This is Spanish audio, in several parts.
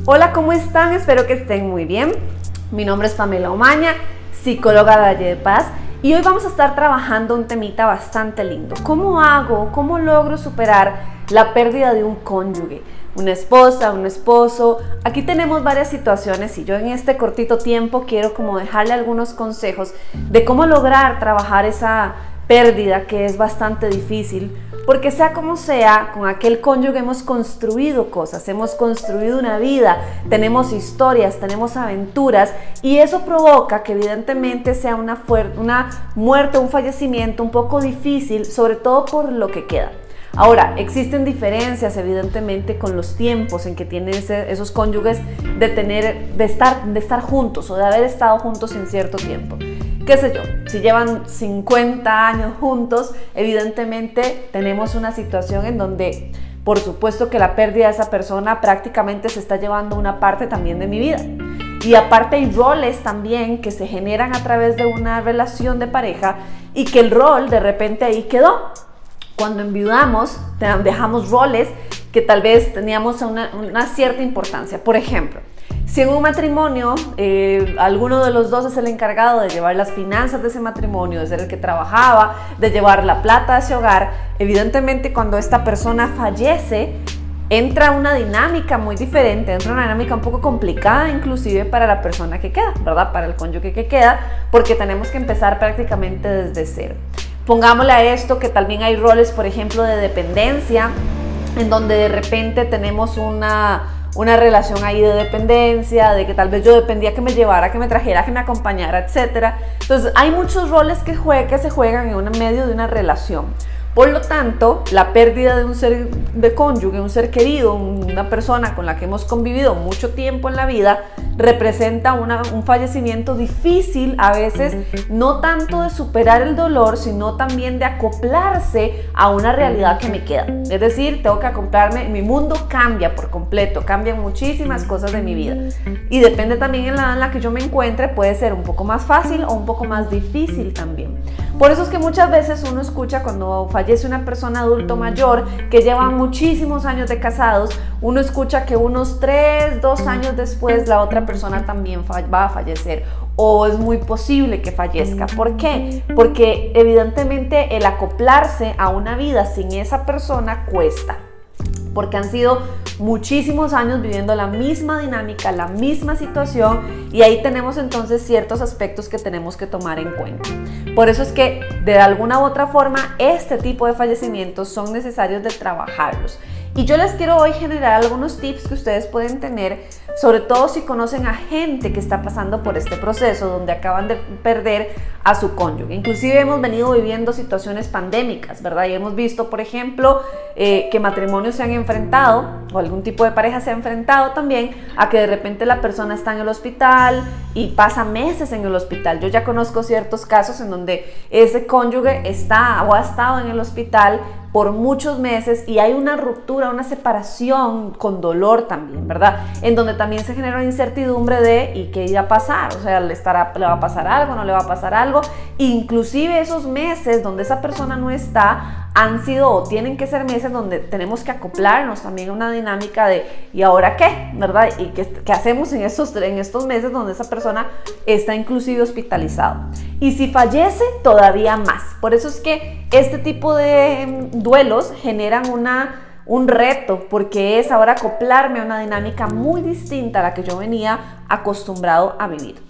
Hola, ¿cómo están? Espero que estén muy bien. Mi nombre es Pamela Omaña, psicóloga de Valle de Paz, y hoy vamos a estar trabajando un temita bastante lindo. ¿Cómo logro superar la pérdida de un cónyuge? Una esposa, un esposo. Aquí tenemos varias situaciones y yo en este cortito tiempo quiero como dejarle algunos consejos de cómo lograr trabajar esa pérdida que es bastante difícil, porque sea como sea, con aquel cónyuge hemos construido cosas, hemos construido una vida, tenemos historias, tenemos aventuras, y eso provoca que evidentemente sea una muerte, un fallecimiento un poco difícil, sobre todo por lo que queda. Ahora, existen diferencias evidentemente con los tiempos en que tienen esos cónyuges de estar juntos o de haber estado juntos en cierto tiempo. Qué sé yo, si llevan 50 años juntos, evidentemente tenemos una situación en donde, por supuesto que la pérdida de esa persona prácticamente se está llevando una parte también de mi vida. Y aparte hay roles también que se generan a través de una relación de pareja y que el rol de repente ahí quedó. Cuando enviudamos, dejamos roles que tal vez teníamos una cierta importancia. Por ejemplo, si en un matrimonio alguno de los dos es el encargado de llevar las finanzas de ese matrimonio, de ser el que trabajaba, de llevar la plata a ese hogar, evidentemente cuando esta persona fallece, entra una dinámica muy diferente, entra una dinámica un poco complicada inclusive para la persona que queda, ¿verdad? Para el cónyuge que queda, porque tenemos que empezar prácticamente desde cero. Pongámosle a esto que también hay roles, por ejemplo, de dependencia, en donde de repente tenemos una relación ahí de dependencia, de que tal vez yo dependía que me llevara, que me trajera, que me acompañara, etc. Entonces hay muchos roles que se juegan en medio de una relación. Por lo tanto, la pérdida de un ser de cónyuge, un ser querido, una persona con la que hemos convivido mucho tiempo en la vida, representa un fallecimiento difícil, a veces no tanto de superar el dolor, sino también de acoplarse a una realidad que me queda. Es decir, tengo que acoplarme, mi mundo cambia por completo, cambian muchísimas cosas de mi vida. Y depende también en la edad en la que yo me encuentre, puede ser un poco más fácil o un poco más difícil también. Por eso es que muchas veces uno escucha cuando fallece una persona adulto mayor que lleva muchísimos años de casados, uno escucha que unos 2 años después la otra persona también va a fallecer o es muy posible que fallezca. ¿Por qué? Porque evidentemente el acoplarse a una vida sin esa persona cuesta. Porque han sido muchísimos años viviendo la misma dinámica, la misma situación, y ahí tenemos entonces ciertos aspectos que tenemos que tomar en cuenta. Por eso es que de alguna u otra forma este tipo de fallecimientos son necesarios de trabajarlos. Y yo les quiero hoy generar algunos tips que ustedes pueden tener, sobre todo si conocen a gente que está pasando por este proceso, donde acaban de perder a su cónyuge. Inclusive hemos venido viviendo situaciones pandémicas, ¿verdad? Y hemos visto, por ejemplo, que matrimonios se han enfrentado, o algún tipo de pareja se ha enfrentado también, a que de repente la persona está en el hospital y pasa meses en el hospital. Yo ya conozco ciertos casos en donde ese cónyuge está o ha estado en el hospital por muchos meses y hay una ruptura, una separación con dolor también, ¿verdad? En donde también se genera una incertidumbre de ¿y qué irá a pasar? O sea, ¿le va a pasar algo? ¿No le va a pasar algo? Inclusive esos meses donde esa persona no está han sido o tienen que ser meses donde tenemos que acoplarnos también a una dinámica de ¿y ahora qué? ¿Verdad? ¿Y qué hacemos en estos meses donde esa persona está inclusive hospitalizado? Y si fallece, todavía más. Por eso es que este tipo de duelos generan un reto, porque es ahora acoplarme a una dinámica muy distinta a la que yo venía acostumbrado a vivir.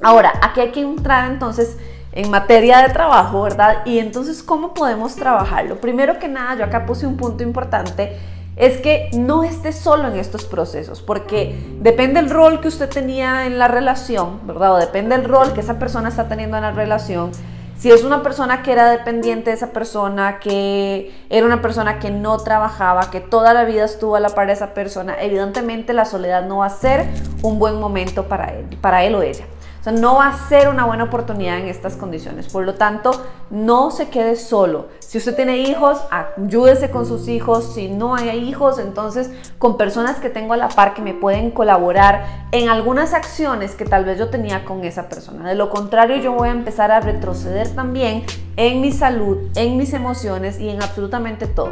Ahora, aquí hay que entrar entonces en materia de trabajo, ¿verdad? Y entonces, ¿cómo podemos trabajarlo? Primero que nada, yo acá puse un punto importante, es que no esté solo en estos procesos, porque depende del rol que usted tenía en la relación, ¿verdad? O depende del rol que esa persona está teniendo en la relación. Si es una persona que era dependiente de esa persona, que era una persona que no trabajaba, que toda la vida estuvo a la par de esa persona, evidentemente la soledad no va a ser un buen momento para él o ella. O sea, no va a ser una buena oportunidad en estas condiciones. Por lo tanto, no se quede solo. Si usted tiene hijos, ayúdese con sus hijos. Si no hay hijos, entonces con personas que tengo a la par que me pueden colaborar en algunas acciones que tal vez yo tenía con esa persona. De lo contrario, yo voy a empezar a retroceder también en mi salud, en mis emociones y en absolutamente todo.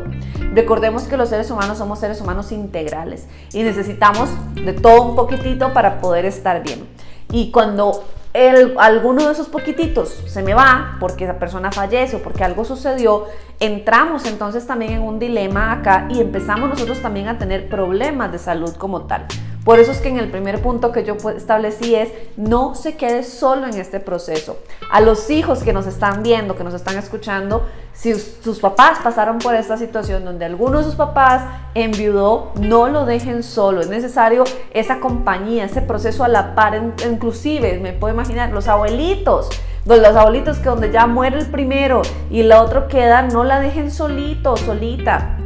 Recordemos que los seres humanos somos seres humanos integrales y necesitamos de todo un poquitito para poder estar bien. Y cuando alguno de esos poquititos se me va porque esa persona fallece o porque algo sucedió, entramos entonces también en un dilema acá y empezamos nosotros también a tener problemas de salud como tal. Por eso es que en el primer punto que yo establecí es: no se quede solo en este proceso. A los hijos que nos están viendo, que nos están escuchando, si sus papás pasaron por esta situación donde alguno de sus papás enviudó, no lo dejen solo. Es necesario esa compañía, ese proceso a la par. Inclusive, me puedo imaginar, los abuelitos que donde ya muere el primero y el otro queda, no la dejen solito, solita.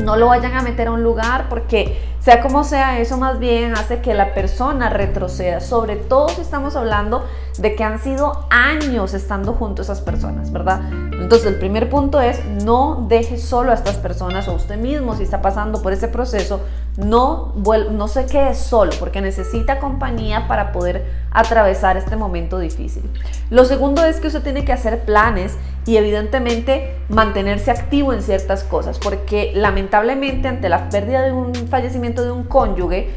No lo vayan a meter a un lugar, porque sea como sea, eso más bien hace que la persona retroceda, sobre todo si estamos hablando de que han sido años estando juntos esas personas, ¿verdad? Entonces el primer punto es: no deje solo a estas personas, o usted mismo si está pasando por ese proceso, no se quede solo, porque necesita compañía para poder atravesar este momento difícil. Lo segundo es que usted tiene que hacer planes y evidentemente mantenerse activo en ciertas cosas, porque lamentablemente ante la pérdida de un fallecimiento de un cónyuge,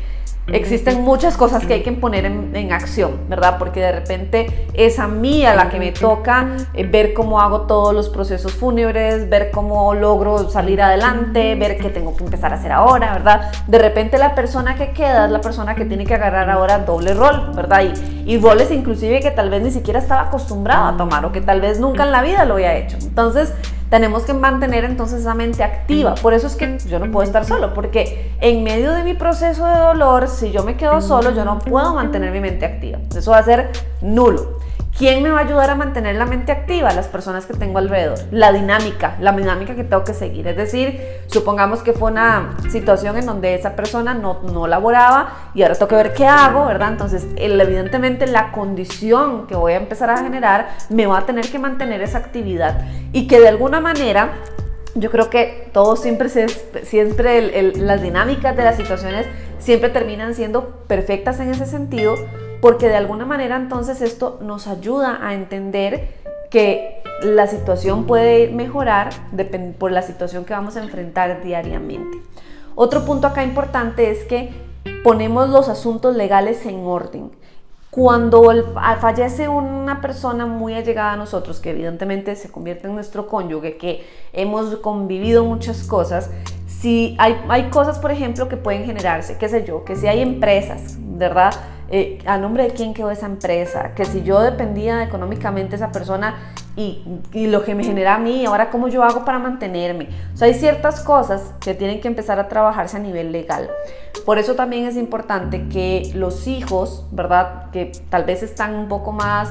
existen muchas cosas que hay que poner en acción, ¿verdad? Porque de repente es a mí a la que me toca ver cómo hago todos los procesos fúnebres, ver cómo logro salir adelante, ver qué tengo que empezar a hacer ahora, ¿verdad? De repente la persona que queda es la persona que tiene que agarrar ahora doble rol, ¿verdad? Y roles inclusive que tal vez ni siquiera estaba acostumbrado a tomar, o que tal vez nunca en la vida lo había hecho. Entonces tenemos que mantener entonces esa mente activa. Por eso es que yo no puedo estar solo, porque en medio de mi proceso de dolor, si yo me quedo solo, yo no puedo mantener mi mente activa. Eso va a ser nulo. ¿Quién me va a ayudar a mantener la mente activa? Las personas que tengo alrededor. La dinámica que tengo que seguir. Es decir, supongamos que fue una situación en donde esa persona no laboraba y ahora tengo que ver qué hago, ¿verdad? Entonces, evidentemente la condición que voy a empezar a generar me va a tener que mantener esa actividad. Y que de alguna manera, yo creo que todo siempre las dinámicas de las situaciones siempre terminan siendo perfectas en ese sentido, porque de alguna manera entonces esto nos ayuda a entender que la situación puede mejorar por la situación que vamos a enfrentar diariamente. Otro punto acá importante es que ponemos los asuntos legales en orden. Cuando fallece una persona muy allegada a nosotros, que evidentemente se convierte en nuestro cónyuge, que hemos convivido muchas cosas, si hay cosas, por ejemplo, que pueden generarse, qué sé yo, que si hay empresas, ¿verdad? ¿A nombre de quién quedó esa empresa? Que si yo dependía económicamente de esa persona y lo que me genera a mí, ahora cómo yo hago para mantenerme. O sea, hay ciertas cosas que tienen que empezar a trabajarse a nivel legal. Por eso también es importante que los hijos, ¿verdad?, que tal vez están un poco más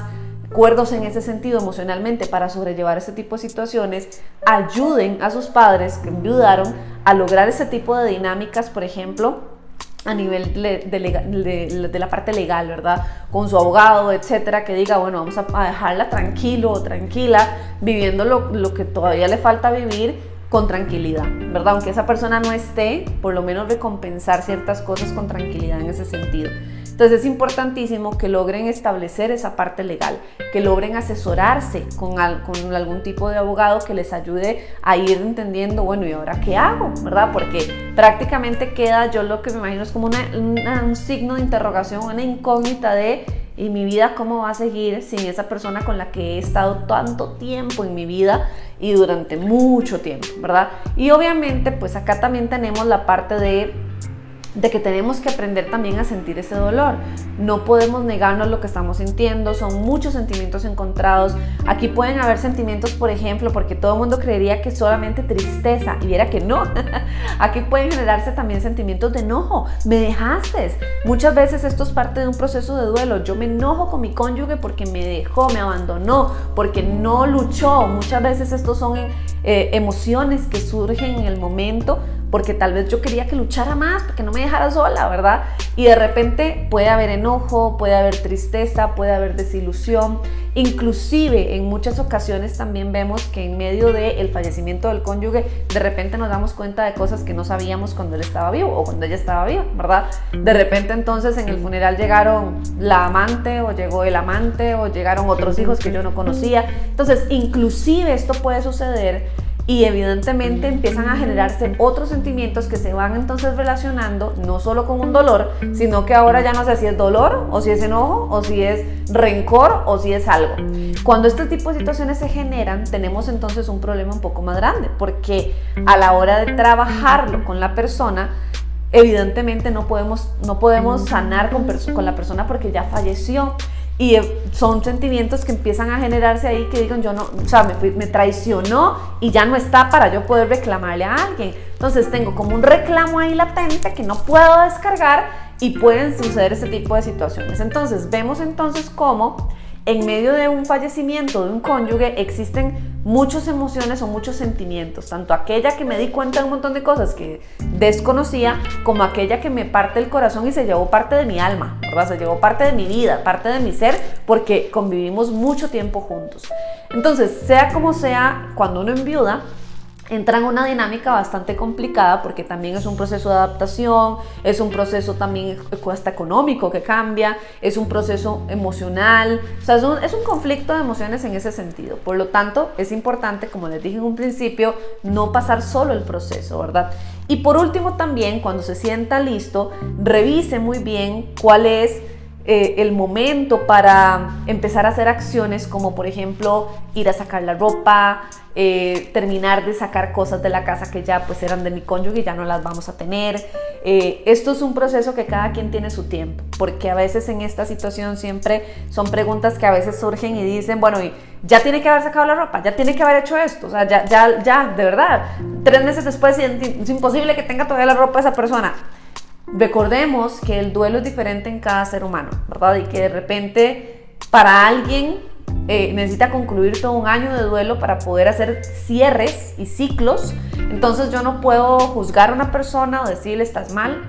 cuerdos en ese sentido emocionalmente para sobrellevar este tipo de situaciones, ayuden a sus padres que enviudaron a lograr ese tipo de dinámicas, por ejemplo, a nivel de la parte legal, ¿verdad? Con su abogado, etcétera, que diga, bueno, vamos a dejarla tranquilo o tranquila, viviendo lo que todavía le falta vivir con tranquilidad, ¿verdad? Aunque esa persona no esté, por lo menos recompensar ciertas cosas con tranquilidad en ese sentido. Entonces es importantísimo que logren establecer esa parte legal, que logren asesorarse con algún tipo de abogado que les ayude a ir entendiendo, bueno, ¿y ahora qué hago? ¿Verdad? Porque prácticamente queda, yo lo que me imagino es como un signo de interrogación, una incógnita de: ¿y mi vida cómo va a seguir sin esa persona con la que he estado tanto tiempo en mi vida y durante mucho tiempo, ¿verdad? Y obviamente pues acá también tenemos la parte de que tenemos que aprender también a sentir ese dolor. No podemos negarnos lo que estamos sintiendo, son muchos sentimientos encontrados. Aquí pueden haber sentimientos, por ejemplo, porque todo el mundo creería que es solamente tristeza, y viera que no. Aquí pueden generarse también sentimientos de enojo. Me dejaste. Muchas veces esto es parte de un proceso de duelo. Yo me enojo con mi cónyuge porque me dejó, me abandonó, porque no luchó. Muchas veces estos son emociones que surgen en el momento porque tal vez yo quería que luchara más, porque no me dejara sola, ¿verdad? Y de repente puede haber enojo, puede haber tristeza, puede haber desilusión. Inclusive en muchas ocasiones también vemos que en medio del fallecimiento del cónyuge, de repente nos damos cuenta de cosas que no sabíamos cuando él estaba vivo o cuando ella estaba viva, ¿verdad? De repente entonces en el funeral llegaron la amante o llegó el amante o llegaron otros hijos que yo no conocía. Entonces inclusive esto puede suceder y evidentemente empiezan a generarse otros sentimientos que se van entonces relacionando no solo con un dolor, sino que ahora ya no sé si es dolor o si es enojo o si es rencor o si es algo. Cuando este tipo de situaciones se generan, tenemos entonces un problema un poco más grande, porque a la hora de trabajarlo con la persona, evidentemente no podemos sanar con la persona porque ya falleció. Y son sentimientos que empiezan a generarse ahí que digan, yo no, o sea, me traicionó y ya no está para yo poder reclamarle a alguien. Entonces tengo como un reclamo ahí latente que no puedo descargar y pueden suceder ese tipo de situaciones. Entonces vemos entonces cómo en medio de un fallecimiento de un cónyuge existen muchas emociones o muchos sentimientos, tanto aquella que me di cuenta de un montón de cosas que desconocía, como aquella que me parte el corazón y se llevó parte de mi alma, ¿verdad? Se llevó parte de mi vida, parte de mi ser, porque convivimos mucho tiempo juntos. Entonces, sea como sea, cuando uno enviuda, entra en una dinámica bastante complicada porque también es un proceso de adaptación, es un proceso también hasta económico que cambia, es un proceso emocional, o sea, es un conflicto de emociones en ese sentido. Por lo tanto, es importante, como les dije en un principio, no pasar solo el proceso, ¿verdad? Y por último también, cuando se sienta listo, revise muy bien cuál es el momento para empezar a hacer acciones como por ejemplo ir a sacar la ropa, terminar de sacar cosas de la casa que ya pues eran de mi cónyuge y ya no las vamos a tener. Esto es un proceso que cada quien tiene su tiempo, porque a veces en esta situación siempre son preguntas que a veces surgen y dicen, bueno, y ya tiene que haber sacado la ropa, ya tiene que haber hecho esto, o sea, ya, de verdad, 3 meses después es imposible que tenga todavía la ropa esa persona. Recordemos que el duelo es diferente en cada ser humano, ¿verdad? Y que de repente para alguien necesita concluir todo un año de duelo para poder hacer cierres y ciclos. Entonces yo no puedo juzgar a una persona o decirle estás mal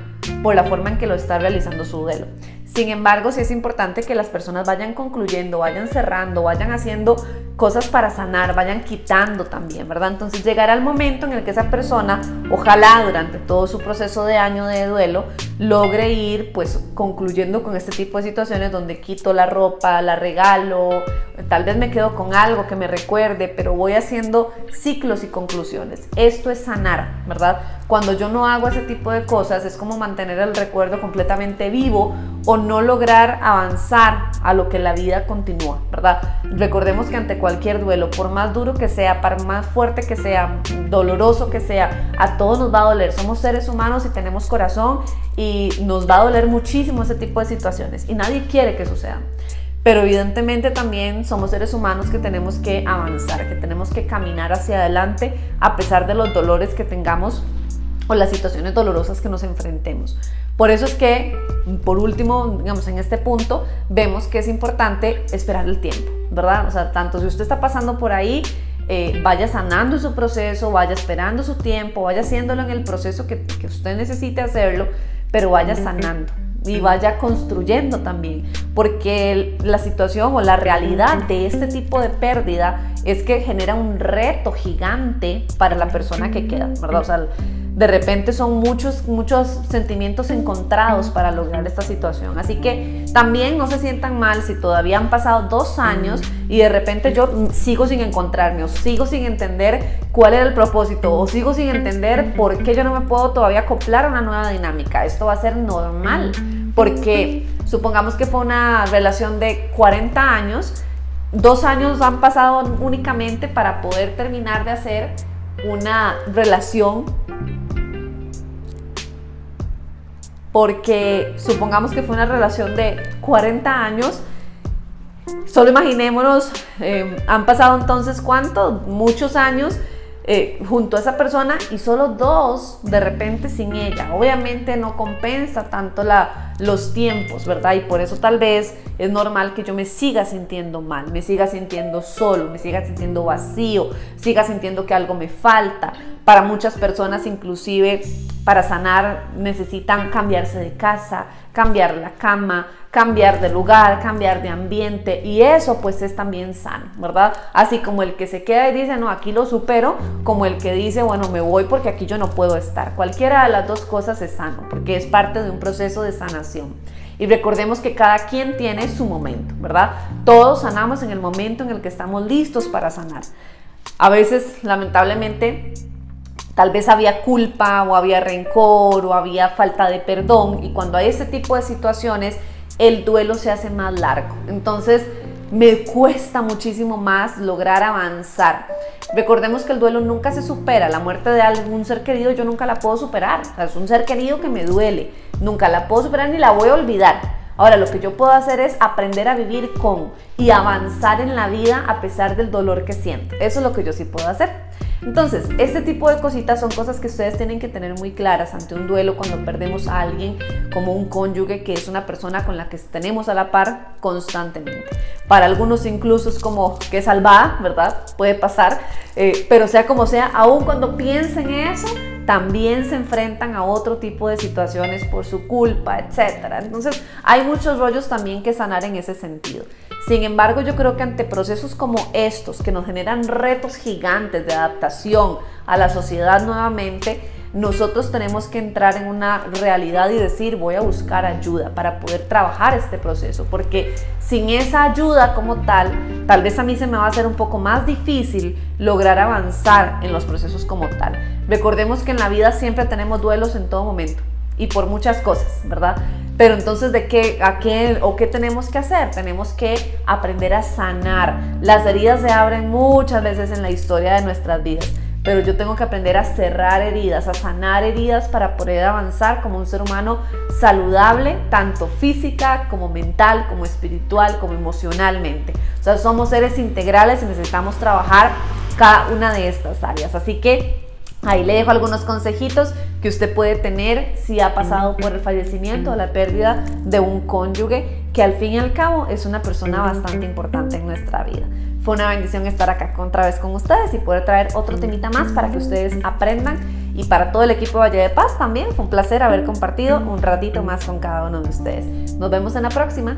por la forma en que lo está realizando su duelo. Sin embargo, sí es importante que las personas vayan concluyendo, vayan cerrando, vayan haciendo cosas para sanar, vayan quitando también, ¿verdad? Entonces llegará el momento en el que esa persona, ojalá durante todo su proceso de año de duelo, logre ir pues concluyendo con este tipo de situaciones donde quito la ropa, la regalo, tal vez me quedo con algo que me recuerde, pero voy haciendo ciclos y conclusiones. Esto es sanar, ¿verdad? Cuando yo no hago ese tipo de cosas es como mantener el recuerdo completamente vivo o no lograr avanzar a lo que la vida continúa, ¿verdad? Recordemos que ante cualquier duelo, por más duro que sea, por más fuerte que sea, doloroso que sea, a todos nos va a doler. Somos seres humanos y tenemos corazón y nos va a doler muchísimo ese tipo de situaciones y nadie quiere que suceda. Pero evidentemente también somos seres humanos que tenemos que avanzar, que tenemos que caminar hacia adelante a pesar de los dolores que tengamos o las situaciones dolorosas que nos enfrentemos. Por eso es que, por último, digamos, en este punto, vemos que es importante esperar el tiempo, ¿verdad? O sea, tanto si usted está pasando por ahí, vaya sanando su proceso, vaya esperando su tiempo, vaya haciéndolo en el proceso que usted necesite hacerlo, pero vaya sanando y vaya construyendo también, porque la situación o la realidad de este tipo de pérdida es que genera un reto gigante para la persona que queda, ¿verdad? O sea, de repente son muchos sentimientos encontrados para lograr esta situación. Así que también no se sientan mal si todavía han pasado 2 años y de repente yo sigo sin encontrarme o sigo sin entender cuál era el propósito o sigo sin entender por qué yo no me puedo todavía acoplar a una nueva dinámica. Esto va a ser normal porque supongamos que fue una relación de 40 años, 2 años han pasado únicamente para poder terminar de hacer una relación. Porque supongamos que fue una relación de 40 años, solo imaginémonos, han pasado entonces ¿cuánto? Muchos años junto a esa persona y solo 2 de repente sin ella. Obviamente no compensa tanto los tiempos, ¿verdad? Y por eso tal vez es normal que yo me siga sintiendo mal, me siga sintiendo solo, me siga sintiendo vacío, siga sintiendo que algo me falta. Para muchas personas, inclusive, para sanar necesitan cambiarse de casa, cambiar la cama, cambiar de lugar, cambiar de ambiente, y eso pues es también sano, ¿verdad? Así como el que se queda y dice, no, aquí lo supero, como el que dice, bueno, me voy porque aquí yo no puedo estar. Cualquiera de las dos cosas es sano, porque es parte de un proceso de sanación. Y recordemos que cada quien tiene su momento, ¿verdad? Todos sanamos en el momento en el que estamos listos para sanar. A veces, lamentablemente, tal vez había culpa o había rencor o había falta de perdón, y cuando hay ese tipo de situaciones el duelo se hace más largo. Entonces me cuesta muchísimo más lograr avanzar. Recordemos que el duelo nunca se supera. La muerte de algún ser querido yo nunca la puedo superar. O sea, es un ser querido que me duele. Nunca la puedo superar ni la voy a olvidar. Ahora, lo que yo puedo hacer es aprender a vivir con y avanzar en la vida a pesar del dolor que siento. Eso es lo que yo sí puedo hacer. Entonces, este tipo de cositas son cosas que ustedes tienen que tener muy claras ante un duelo cuando perdemos a alguien, como un cónyuge, que es una persona con la que tenemos a la par constantemente. Para algunos incluso es como que salvada, ¿verdad? Puede pasar, pero sea como sea, aún cuando piensen eso, también se enfrentan a otro tipo de situaciones por su culpa, etc. Entonces, hay muchos rollos también que sanar en ese sentido. Sin embargo, yo creo que ante procesos como estos, que nos generan retos gigantes de adaptación a la sociedad nuevamente, nosotros tenemos que entrar en una realidad y decir, voy a buscar ayuda para poder trabajar este proceso, porque sin esa ayuda como tal vez a mí se me va a hacer un poco más difícil lograr avanzar en los procesos como tal. Recordemos que en la vida siempre tenemos duelos en todo momento y por muchas cosas, ¿verdad? Pero entonces, ¿qué tenemos que hacer? Tenemos que aprender a sanar. Las heridas se abren muchas veces en la historia de nuestras vidas, pero yo tengo que aprender a cerrar heridas, a sanar heridas para poder avanzar como un ser humano saludable, tanto física como mental, como espiritual, como emocionalmente. O sea, somos seres integrales y necesitamos trabajar cada una de estas áreas. Así que ahí le dejo algunos consejitos que usted puede tener si ha pasado por el fallecimiento o la pérdida de un cónyuge, que al fin y al cabo es una persona bastante importante en nuestra vida. Fue una bendición estar acá otra vez con ustedes y poder traer otro temita más para que ustedes aprendan, y para todo el equipo de Valle de Paz también fue un placer haber compartido un ratito más con cada uno de ustedes. Nos vemos en la próxima.